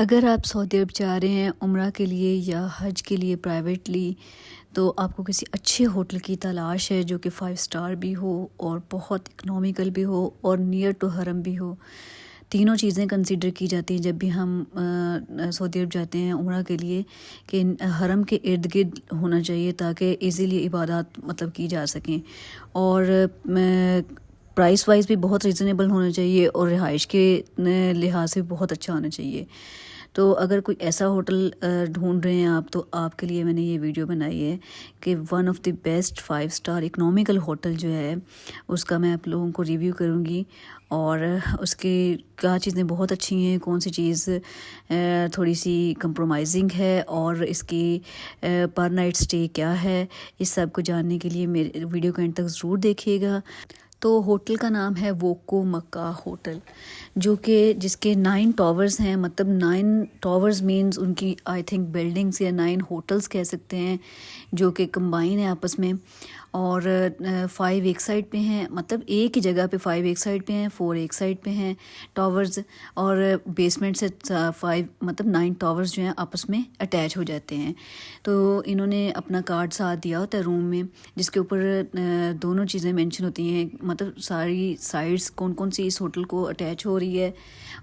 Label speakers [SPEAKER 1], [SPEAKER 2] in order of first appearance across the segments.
[SPEAKER 1] अगर आप सऊदी अरब जा रहे हैं उम्रा के लिए या हज के लिए प्राइवेटली, तो आपको किसी अच्छे होटल की तलाश है जो कि 5 स्टार भी हो और बहुत इकोनॉमिकल भी हो और नियर टू हरम भी हो। तीनों चीज़ें कंसीडर की जाती हैं जब भी हम सऊदी अरब जाते हैं उम्रा के लिए, कि हरम के इर्द गिर्द होना चाहिए ताकि इजीली इबादत मतलब की जा सकें। और प्राइस वाइज भी बहुत रीज़नेबल होना चाहिए और रिहाइश के लिहाज से बहुत अच्छा होना चाहिए। तो अगर कोई ऐसा होटल ढूंढ रहे हैं आप, तो आपके लिए मैंने ये वीडियो बनाई है कि one of the best 5 star economical hotel जो है उसका मैं आप लोगों को रिव्यू करूँगी और उसकी क्या चीज़ें बहुत अच्छी हैं, कौन सी चीज़ थोड़ी सी कंप्रोमाइजिंग है और इसकी पर नाइट स्टे क्या है, इस सब को जानने के लिए मेरे वीडियो को एंड तक ज़रूर देखिएगा। तो होटल का नाम है वोको मक्का होटल, जो कि जिसके 9 टावर्स हैं, मतलब 9 टावर्स मींस उनकी आई थिंक बिल्डिंग्स या 9 होटल्स कह सकते हैं जो कि कंबाइन है आपस में। और 5 एक साइड पे हैं, मतलब एक ही जगह पे 5 एक साइड पे हैं, 4 एक साइड पे हैं टावर्स। और बेसमेंट से 5 मतलब 9 टावर्स जो हैं आपस में अटैच हो जाते हैं। तो इन्होंने अपना कार्ड साथ दिया होता है रूम में, जिसके ऊपर दोनों चीज़ें मेंशन होती हैं, मतलब सारी साइड्स कौन कौन सी इस होटल को अटैच हो रही है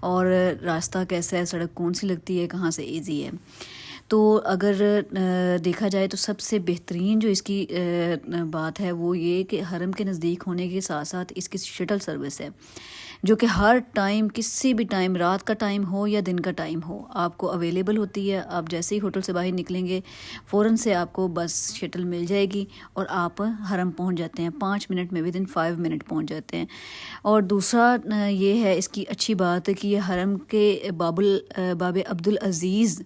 [SPEAKER 1] और रास्ता कैसा है, सड़क कौन सी लगती है, कहाँ से ईजी है। तो अगर देखा जाए तो सबसे बेहतरीन जो इसकी बात है वो ये कि हरम के नज़दीक होने के साथ साथ इसकी शटल सर्विस है, जो कि हर टाइम, किसी भी टाइम, रात का टाइम हो या दिन का टाइम हो, आपको अवेलेबल होती है। आप जैसे ही होटल से बाहर निकलेंगे फ़ौरन से आपको बस शटल मिल जाएगी और आप हरम पहुंच जाते हैं 5 मिनट में, विदिन 5 मिनट पहुंच जाते हैं। और दूसरा ये है इसकी अच्छी बात कि ये हरम के बाबे अब्दुल अज़ीज़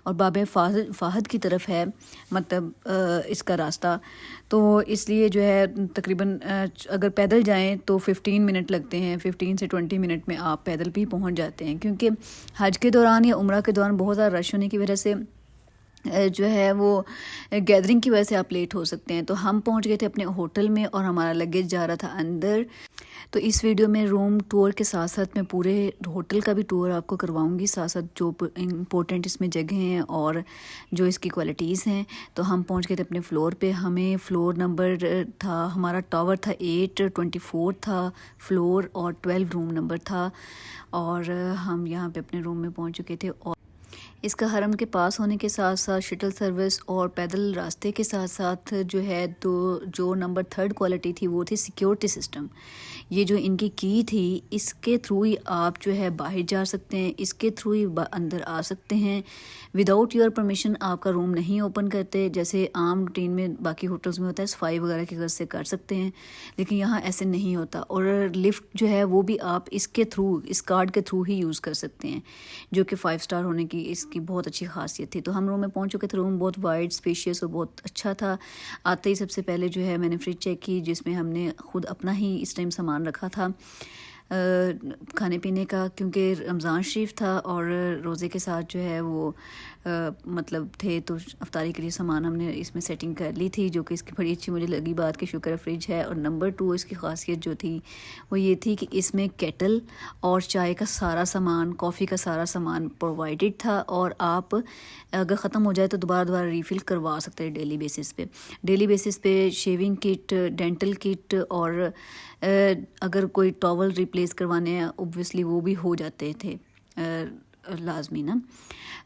[SPEAKER 1] और बाबे फ़ाहद की तरफ है, मतलब इसका रास्ता। तो इसलिए जो है तकरीबन अगर पैदल जाएं तो 15 मिनट लगते हैं, 15 से 20 मिनट में आप पैदल भी पहुंच जाते हैं, क्योंकि हज के दौरान या उम्रा के दौरान बहुत ज़्यादा रश होने की वजह से जो है वो गैदरिंग की वजह से आप लेट हो सकते हैं। तो हम पहुंच गए थे अपने होटल में और हमारा लगेज जा रहा था अंदर। तो इस वीडियो में रूम टूर के साथ साथ मैं पूरे होटल का भी टूर आपको करवाऊंगी, साथ साथ जो इम्पोर्टेंट इसमें जगह हैं और जो इसकी क्वालिटीज़ हैं। तो हम पहुंच गए थे अपने फ्लोर पे, हमें फ्लोर नंबर था, हमारा टावर था 824 था फ्लोर और 12 रूम नंबर था। और हम यहाँ पे अपने रूम में पहुँच चुके थे। और इसका हरम के पास होने के साथ साथ शटल सर्विस और पैदल रास्ते के साथ साथ जो है, तो जो नंबर 3rd क्वालिटी थी वो थी सिक्योरिटी सिस्टम। ये जो इनकी की थी, इसके थ्रू ही आप जो है बाहर जा सकते हैं, इसके थ्रू ही अंदर आ सकते हैं। विदाउट योर परमिशन आपका रूम नहीं ओपन करते, जैसे आम रूटीन में बाकी होटल्स में होता है, सफाई वगैरह की गर्ज से कर सकते हैं, लेकिन यहाँ ऐसे नहीं होता। और लिफ्ट जो है वो भी आप इसके थ्रू, इस कार्ड के थ्रू ही यूज़ कर सकते हैं, जो कि 5 स्टार होने की इसकी बहुत अच्छी खासियत थी। तो हम रूम में पहुंच चुके थे। रूम बहुत वाइड, स्पेशियस और बहुत अच्छा था। आते ही सबसे पहले जो है मैंने फ्रिज चेक की, जिसमें हमने खुद अपना ही इस टाइम सामान रखा था खाने पीने का, क्योंकि रमज़ान शरीफ था और रोज़े के साथ जो है वो मतलब थे, तो अफ्तारी के लिए सामान हमने इसमें सेटिंग कर ली थी, जो कि इसकी बड़ी अच्छी मुझे लगी बात कि शुक्र फ्रिज है। और नंबर 2 इसकी खासियत जो थी वो ये थी कि इसमें केटल और चाय का सारा सामान, कॉफ़ी का सारा सामान प्रोवाइडेड था, और आप अगर ख़त्म हो जाए तो दोबारा रीफ़िल करवा सकते हैं डेली बेसिस पे शेविंग किट, डेंटल किट, और अगर कोई टॉवल रिप्लेस करवाने हैं ऑब्वियसली वो भी हो जाते थे लाजमी ना।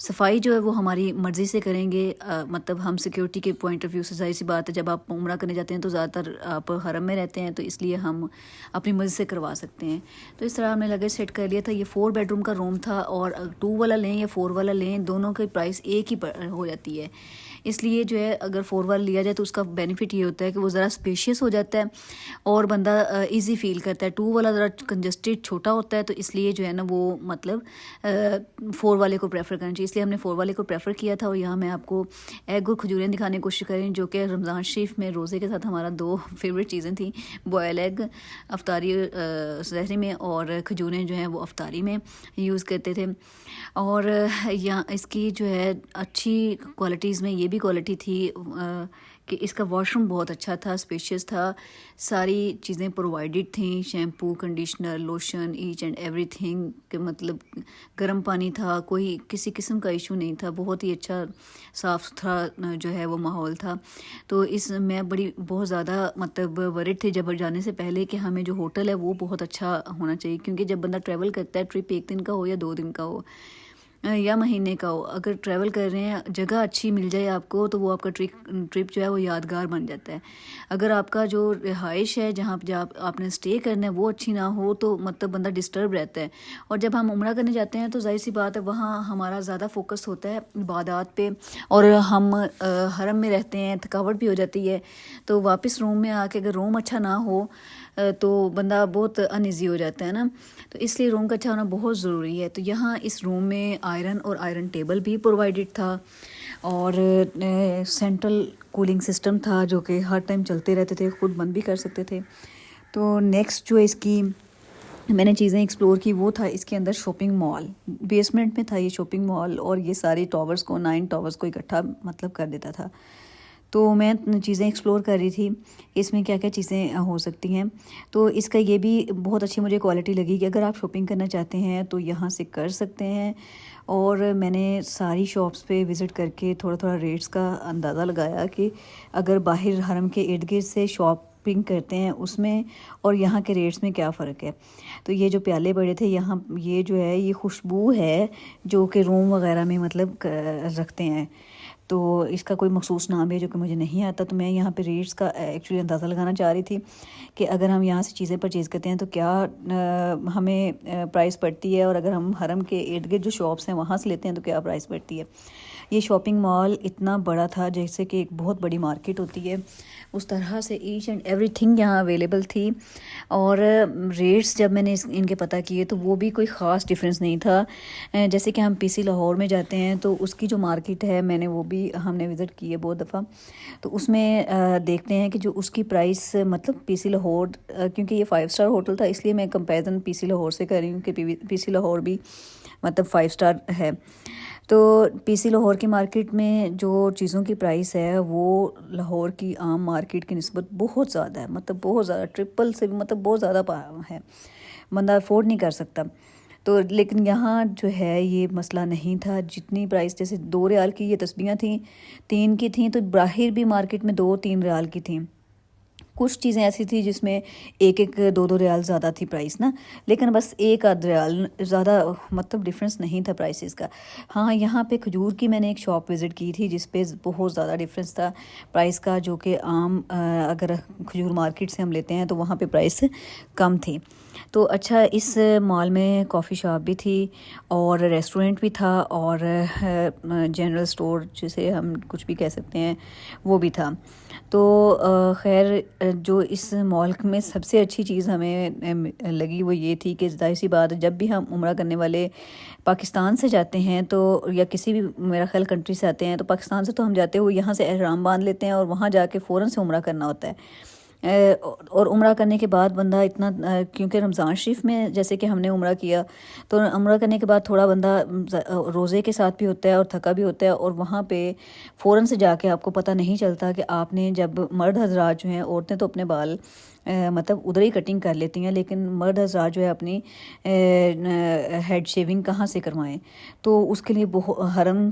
[SPEAKER 1] सफाई जो है वो हमारी मर्ज़ी से करेंगे, मतलब हम सिक्योरिटी के पॉइंट ऑफ व्यू से, जाहिर सी बात है जब आप उम्रा करने जाते हैं तो ज़्यादातर आप हरम में रहते हैं, तो इसलिए हम अपनी मर्ज़ी से करवा सकते हैं। तो इस तरह हमने लगेज सेट कर लिया था। ये 4 बेडरूम का रूम था, और 2 वाला लें या 4 वाला लें, दोनों की प्राइस एक ही हो जाती है। इसलिए जो है अगर 4 वाला लिया जाए तो उसका बेनिफिट ये होता है कि वो ज़रा स्पेशियस हो जाता है और बंदा इजी फील करता है। 2 वाला ज़रा कंजस्टेड छोटा होता है, तो इसलिए जो है ना वो मतलब 4 वाले को प्रेफर करना चाहिए, इसलिए हमने 4 वाले को प्रेफर किया था। और यहाँ मैं आपको एग और खजूरें दिखाने की कोशिश करें, जो कि रमज़ान शरीफ में रोज़े के साथ हमारा 2 फेवरेट चीज़ें थी, बॉयल एग अफ्तारी सहरी में, और खजूरें जो हैं वो अफ्तारी में यूज़ करते थे। और यहाँ इसकी जो है अच्छी क्वालिटीज़ में ये भी क्वालिटी थी कि इसका वॉशरूम बहुत अच्छा था, स्पेशियस था, सारी चीज़ें प्रोवाइडेड थी, shampoo, conditioner, lotion, each and everything के मतलब गर्म पानी था, कोई किसी किस्म का इशू नहीं था, बहुत ही अच्छा साफ़ सुथरा जो है वो माहौल था। तो इस मैं बड़ी बहुत ज़्यादा मतलब वरिड थी जब जाने से पहले कि हमें जो होटल है वो बहुत अच्छा होना चाहिए, क्योंकि जब बंदा ट्रैवल करता है, ट्रिप 1 दिन का हो या 2 दिन का हो या महीने का हो, अगर ट्रैवल कर रहे हैं जगह अच्छी मिल जाए आपको तो वो आपका ट्रिप जो है वो यादगार बन जाता है। अगर आपका जो रिहाइश है जहाँ आपने स्टे करना है वो अच्छी ना हो तो मतलब बंदा डिस्टर्ब रहता है। और जब हम उम्रा करने जाते हैं तो जाहिर सी बात है वहाँ हमारा ज़्यादा फोकस होता है इबादत पे, और हम हरम में रहते हैं, थकावट भी हो जाती है। तो वापस रूम में आके अगर रूम अच्छा ना हो तो बंदा बहुत अनईज़ी हो जाता है ना, तो इसलिए रूम का अच्छा होना बहुत ज़रूरी है। तो यहाँ इस रूम में आयरन और आयरन टेबल भी प्रोवाइडेड था, और सेंट्रल कूलिंग सिस्टम था जो कि हर टाइम चलते रहते थे, ख़ुद बंद भी कर सकते थे। तो नेक्स्ट जो इसकी मैंने चीज़ें एक्सप्लोर की वो था इसके अंदर शॉपिंग मॉल, बेसमेंट में था ये शॉपिंग मॉल, और ये सारे टावर्स को 9 टावर्स को इकट्ठा मतलब कर देता था। तो मैं चीज़ें एक्सप्लोर कर रही थी कि इसमें क्या क्या चीज़ें हो सकती हैं। तो इसका ये भी बहुत अच्छी मुझे क्वालिटी लगी कि अगर आप शॉपिंग करना चाहते हैं तो यहाँ से कर सकते हैं। और मैंने सारी शॉप्स पे विज़िट करके थोड़ा थोड़ा रेट्स का अंदाज़ा लगाया कि अगर बाहर हरम के इर्द गिर्द से शॉपिंग करते हैं उसमें और यहाँ के रेट्स में क्या फ़र्क है। तो ये जो प्याले बड़े थे यहाँ, ये जो है ये खुशबू है जो कि रूम वगैरह में मतलब रखते हैं, तो इसका कोई मखसूस नाम है जो कि मुझे नहीं आता। तो मैं यहाँ पे रेट्स का एक्चुअली अंदाज़ा लगाना चाह रही थी कि अगर हम यहाँ से चीज़ें परचेज़ करते हैं तो क्या हमें प्राइस पड़ती है, और अगर हम हरम के इर्द गिर्द जो शॉप्स हैं वहाँ से लेते हैं तो क्या प्राइस पड़ती है। ये शॉपिंग मॉल इतना बड़ा था जैसे कि एक बहुत बड़ी मार्केट होती है, उस तरह से ईच एंड एवरीथिंग यहाँ अवेलेबल थी। और रेट्स जब मैंने इनके पता किए तो वो भी कोई ख़ास डिफरेंस नहीं था। जैसे कि हम पीसी लाहौर में जाते हैं तो उसकी जो मार्केट है मैंने वो भी हमने विज़िट की है बहुत दफ़ा, तो उसमें देखते हैं कि जो उसकी प्राइस मतलब पीसी लाहौर, क्योंकि ये 5 स्टार होटल था इसलिए मैं कंपैरिजन पीसी लाहौर से कर रही हूँ कि पीसी लाहौर भी मतलब 5 स्टार है। तो पीसी लाहौर की मार्केट में जो चीज़ों की प्राइस है वो लाहौर की आम मार्केट की निस्बत बहुत ज़्यादा है, मतलब बहुत ज़्यादा, ट्रिपल से भी मतलब बहुत ज़्यादा है, बंदा अफोर्ड नहीं कर सकता। तो लेकिन यहाँ जो है ये मसला नहीं था, जितनी प्राइस जैसे 2 रियाल की ये तस्बीहां थी, 3 की थी, तो बाहर भी मार्केट में 2-3 रियाल की थी। कुछ चीज़ें ऐसी थी जिसमें 1-1 2-2 रियाल ज़्यादा थी प्राइस ना, लेकिन बस 1-आध रियाल ज़्यादा मतलब डिफरेंस नहीं था प्राइसेस का। हाँ, यहाँ पे खजूर की मैंने एक शॉप विज़िट की थी जिस पे बहुत ज़्यादा डिफरेंस था प्राइस का, जो कि आम अगर खजूर मार्केट से हम लेते हैं तो वहाँ पे प्राइस कम थी। तो अच्छा, इस मॉल में कॉफ़ी शॉप भी थी और रेस्टोरेंट भी था और जनरल स्टोर जिसे हम कुछ भी कह सकते हैं वो भी था। तो खैर जो इस मॉल में सबसे अच्छी चीज़ हमें लगी वो ये थी कि ज़ाहिर सी बात, जब भी हम उम्रा करने वाले पाकिस्तान से जाते हैं तो या किसी भी मेरा ख्याल कंट्री से आते हैं, तो पाकिस्तान से तो हम जाते हुए यहाँ से एहराम बांध लेते हैं और वहाँ जाके फ़ौरन से उम्रा करना होता है। और उम्रा करने के बाद बंदा इतना क्योंकि रमज़ान शरीफ में जैसे कि हमने उम्रा किया, तो उम्रा करने के बाद थोड़ा बंदा रोज़े के साथ भी होता है और थका भी होता है, और वहाँ पे फ़ौरन से जाके आपको पता नहीं चलता कि आपने, जब मर्द हजरात जो हैं, औरतें तो अपने बाल मतलब उधर ही कटिंग कर लेती हैं, लेकिन मर्द हजरात जो है अपनी हेड शेविंग कहाँ से करवाएं। तो उसके लिए हरम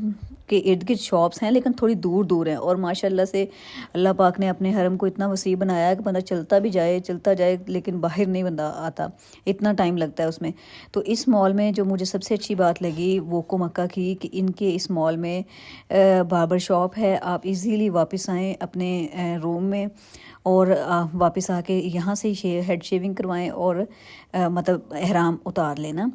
[SPEAKER 1] के इर्द गिर्द शॉप्स हैं लेकिन थोड़ी दूर दूर हैं, और माशाल्लाह से अल्लाह पाक ने अपने हरम को इतना वसी बनाया है कि बंदा चलता जाए लेकिन बाहर नहीं बंदा आता, इतना टाइम लगता है उसमें। तो इस मॉल में जो मुझे सबसे अच्छी बात लगी वो को मक्का की कि इनके इस मॉल में बार्बर शॉप है, आप इजीली वापस आएँ अपने रूम में और वापस आके यहाँ से हेड शेविंग करवाएं और मतलब एहराम उतार लेना।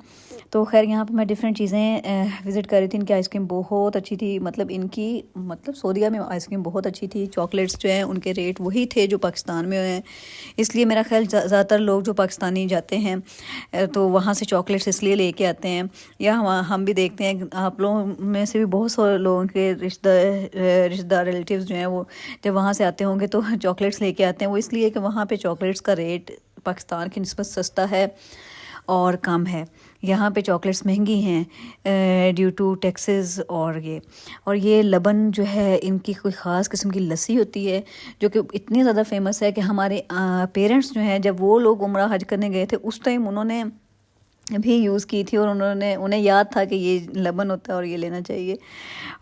[SPEAKER 1] तो खैर यहाँ पे मैं डिफरेंट चीज़ें विज़िट कर रही थी। इनकी आइसक्रीम बहुत अच्छी थी, मतलब इनकी मतलब सऊदीया में आइसक्रीम बहुत अच्छी थी। चॉकलेट्स जो हैं उनके रेट वही थे जो पाकिस्तान में हैं, इसलिए मेरा ख्याल ज़्यादातर लोग जो पाकिस्तानी जाते हैं तो वहाँ से चॉकलेट्स इसलिए लेके आते हैं। या हम भी देखते हैं, आप लोगों में से भी बहुत सारे लोगों के रिश्तेदार रिलेटिव्स जो हैं वो जब वहाँ से आते होंगे तो चॉकलेट्स लेके आते हैं। वो इसलिए कि वहाँ पे चॉकलेट्स का रेट पाकिस्तान की निस्बत सस्ता है और कम है, यहाँ पे चॉकलेट्स महंगी हैं ड्यू टू टैक्सेस। और ये लबन जो है, इनकी कोई ख़ास किस्म की लस्सी होती है जो कि इतनी ज़्यादा फेमस है कि हमारे पेरेंट्स जो हैं, जब वो लोग उम्रा हज करने गए थे उस टाइम उन्होंने भी यूज़ की थी और उन्हें याद था कि ये लबन होता है और ये लेना चाहिए।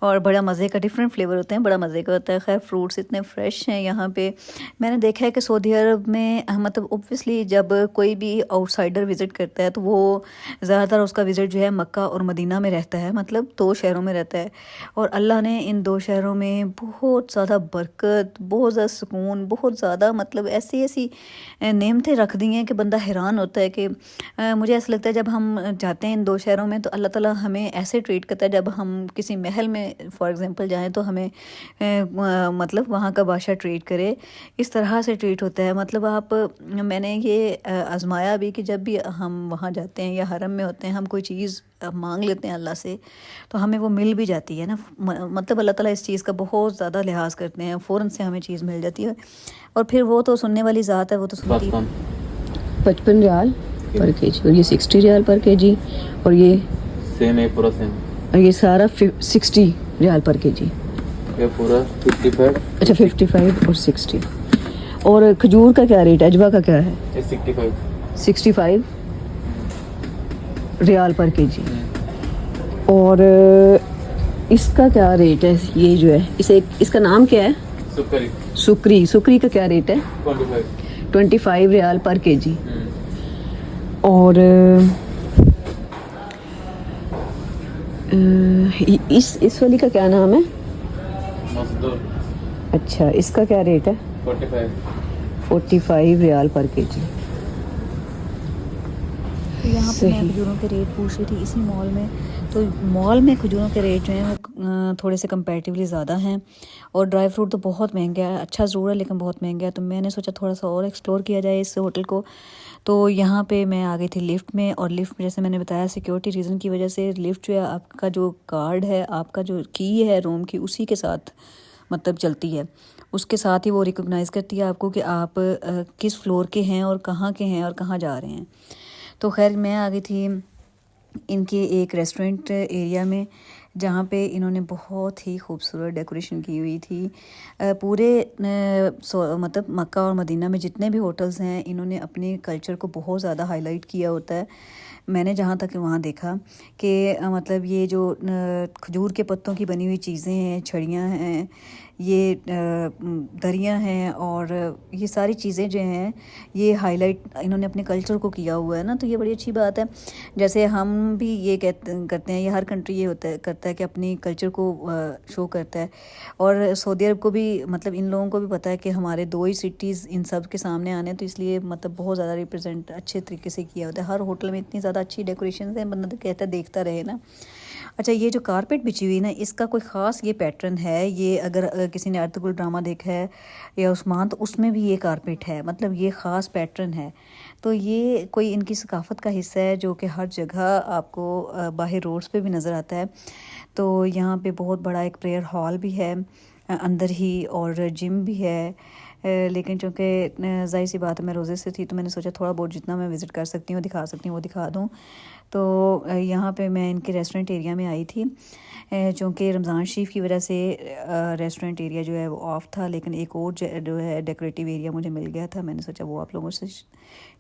[SPEAKER 1] और बड़ा मज़े का, डिफरेंट फ्लेवर होते हैं, बड़ा मज़े का होता है। खैर फ्रूट्स इतने फ्रेश हैं यहाँ पे। मैंने देखा है कि सऊदी अरब में मतलब ओब्वियसली जब कोई भी आउटसाइडर विज़िट करता है तो वो ज़्यादातर उसका विज़िट जो है मक्का और मदीना में रहता है, मतलब 2 शहरों में रहता है। और अल्लाह ने इन 2 शहरों में बहुत ज़्यादा बरकत, बहुत ज़्यादा सुकून, बहुत ज़्यादा मतलब ऐसी ऐसी नेमतें रख दी हैं कि बंदा हैरान होता है कि मुझे ऐसा लगता है जब हम जाते हैं इन 2 शहरों में तो अल्लाह ताला हमें ऐसे ट्रीट करता है। जब हम किसी महल में फॉर एग्ज़ाम्पल जाएं तो हमें मतलब वहाँ का बादशाह ट्रीट करे, इस तरह से ट्रीट होता है। मतलब मैंने ये आज़माया भी कि जब भी हम वहाँ जाते हैं या हरम में होते हैं, हम कोई चीज़ मांग लेते हैं अल्लाह से तो हमें वो मिल भी जाती है ना। मतलब अल्लाह ताला इस चीज़ का बहुत ज़्यादा लिहाज करते हैं, फ़ौरन से हमें चीज़ मिल जाती है। और फिर वो तो सुनने वाली ज़ात है, वो तो सुनती है।
[SPEAKER 2] 55 रियाल पर केजी और ये 60 रियाल पर केजी और ये
[SPEAKER 3] सेम है, पूरा सेम।
[SPEAKER 2] और ये सारा 60 रियाल पर केजी।
[SPEAKER 3] ये पूरा 55।
[SPEAKER 2] अच्छा 55 और 60। और खजूर का क्या रेट है, अजवा का क्या है?
[SPEAKER 3] ये 65।
[SPEAKER 2] 65 रियाल पर केजी। और इसका क्या रेट है, ये जो है इसका नाम क्या है?
[SPEAKER 3] सुकरी।
[SPEAKER 2] सुकरी का क्या रेट है? 25 रियाल पर केजी। और इस वाली का क्या नाम है?
[SPEAKER 3] मजदूर।
[SPEAKER 2] अच्छा, इसका क्या रेट है? 45 रियाल पर केजी।
[SPEAKER 1] तो यहाँ पे मैं खजूरों के रेट पूछ रही थी इसी मॉल में। तो मॉल में खजूरों के रेट जो हैं वो थोड़े से कंपैरेटिवली ज़्यादा हैं। और ड्राई फ्रूट तो बहुत महंगा है, अच्छा ज़रूर है लेकिन बहुत महंगा है। तो मैंने सोचा थोड़ा सा और एक्सप्लोर किया जाए इस होटल को। तो यहाँ पे मैं आ गई थी लिफ्ट में, और लिफ्ट में जैसे मैंने बताया सिक्योरिटी रीज़न की वजह से लिफ्ट जो है आपका जो कार्ड है, आपका जो की है रूम की, उसी के साथ मतलब चलती है। उसके साथ ही वो रिकॉग्नाइज़ करती है आपको कि आप किस फ्लोर के हैं और कहाँ के हैं और कहाँ जा रहे हैं। तो खैर मैं आ गई थी इनके एक रेस्टोरेंट एरिया में जहाँ पे इन्होंने बहुत ही खूबसूरत डेकोरेशन की हुई थी। पूरे मतलब मक्का और मदीना में जितने भी होटल्स हैं इन्होंने अपने कल्चर को बहुत ज़्यादा हाईलाइट किया होता है। मैंने जहाँ तक वहाँ देखा कि मतलब ये जो खजूर के पत्तों की बनी हुई चीज़ें हैं, छड़ियाँ हैं, ये दरियाँ हैं, और ये सारी चीज़ें जो हैं ये हाईलाइट इन्होंने अपने कल्चर को किया हुआ है ना। तो ये बड़ी अच्छी बात है। जैसे हम भी ये करते हैं, ये हर कंट्री ये करता है कि अपनी कल्चर को शो करता है। और सऊदी अरब को भी मतलब इन लोगों को भी पता है कि हमारे 2 ही सिटीज़ इन सब के सामने आने हैं, तो इसलिए मतलब बहुत ज़्यादा रिप्रेजेंट अच्छे तरीके से किया होता है। हर होटल में इतनी ज़्यादा अच्छी डेकोरेशन है, बंदा तो कहता है देखता रहे ना। अच्छा, ये जो कारपेट बिछी हुई ना, इसका कोई ख़ास ये पैटर्न है। ये अगर किसी ने अर्तुगरुल ड्रामा देखा है या उस्मान, तो उसमें भी ये कारपेट है, मतलब ये ख़ास पैटर्न है। तो ये कोई इनकी सकाफ़त का हिस्सा है जो कि हर जगह आपको बाहर रोड्स पे भी नज़र आता है। तो यहाँ पे बहुत बड़ा एक प्रेयर हॉल भी है अंदर ही, और जिम भी है। लेकिन चूँकि ज़ाहिर सी बात है मैं रोज़े से थी, तो मैंने सोचा थोड़ा बहुत जितना मैं विज़िट कर सकती हूँ, दिखा सकती हूँ, वो दिखा दूँ। तो यहाँ पे मैं इनके रेस्टोरेंट एरिया में आई थी। चूँकि रमज़ान शरीफ की वजह से रेस्टोरेंट एरिया जो है वो ऑफ था, लेकिन एक और जो है डेकोरेटिव एरिया मुझे मिल गया था। मैंने सोचा वो आप लोगों से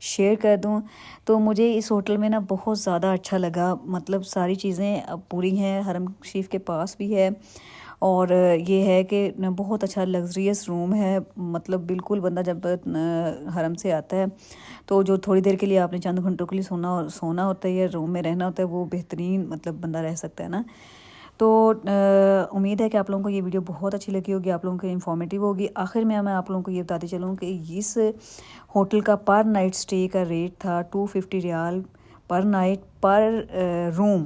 [SPEAKER 1] शेयर कर दूँ। तो मुझे इस होटल में ना बहुत ज़्यादा अच्छा लगा। मतलब सारी चीज़ें अब पूरी हैं, हरम शरीफ के पास भी है, और ये है कि बहुत अच्छा लग्जरियस रूम है। मतलब बिल्कुल बंदा जब हरम से आता है तो जो थोड़ी देर के लिए आपने चंद घंटों के लिए सोना होता है या रूम में रहना होता है, वो बेहतरीन मतलब बंदा रह सकता है ना। तो उम्मीद है कि आप लोगों को ये वीडियो बहुत अच्छी लगी होगी, आप लोगों को इन्फॉर्मेटिव होगी। आखिर में मैं आप लोगों को ये बताती चलूँ कि इस होटल का पर नाइट स्टे का रेट था 250 रियाल पर नाइट पर रूम,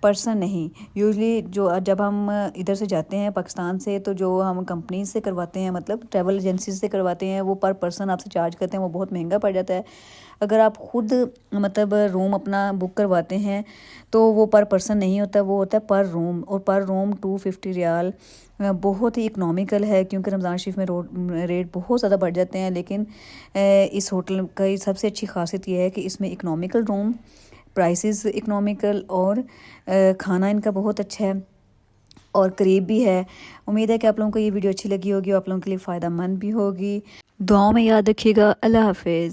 [SPEAKER 1] पर्सन नहीं। यूजली जो जब हम इधर से जाते हैं पाकिस्तान से, तो जो हम कंपनी से करवाते हैं, मतलब ट्रैवल एजेंसी से करवाते हैं, वो पर पर्सन आपसे चार्ज करते हैं, वो बहुत महंगा पड़ जाता है। अगर आप ख़ुद मतलब रूम अपना बुक करवाते हैं तो वो पर पर्सन नहीं होता, वो होता है पर रूम, और पर रूम 250 रियाल बहुत ही इकनॉमिकल है। क्योंकि रमज़ान शरीफ में रेट बहुत ज़्यादा बढ़ जाते हैं, लेकिन इस होटल का सबसे अच्छी खासियत यह है कि इसमें इकनॉमिकल रूम, प्राइसेस इकोनॉमिकल और खाना इनका बहुत अच्छा है और करीब भी है। उम्मीद है कि आप लोगों को ये वीडियो अच्छी लगी होगी और आप लोगों के लिए फ़ायदा मंद भी होगी। दुआओं में याद रखिएगा। अल्लाह हाफिज़।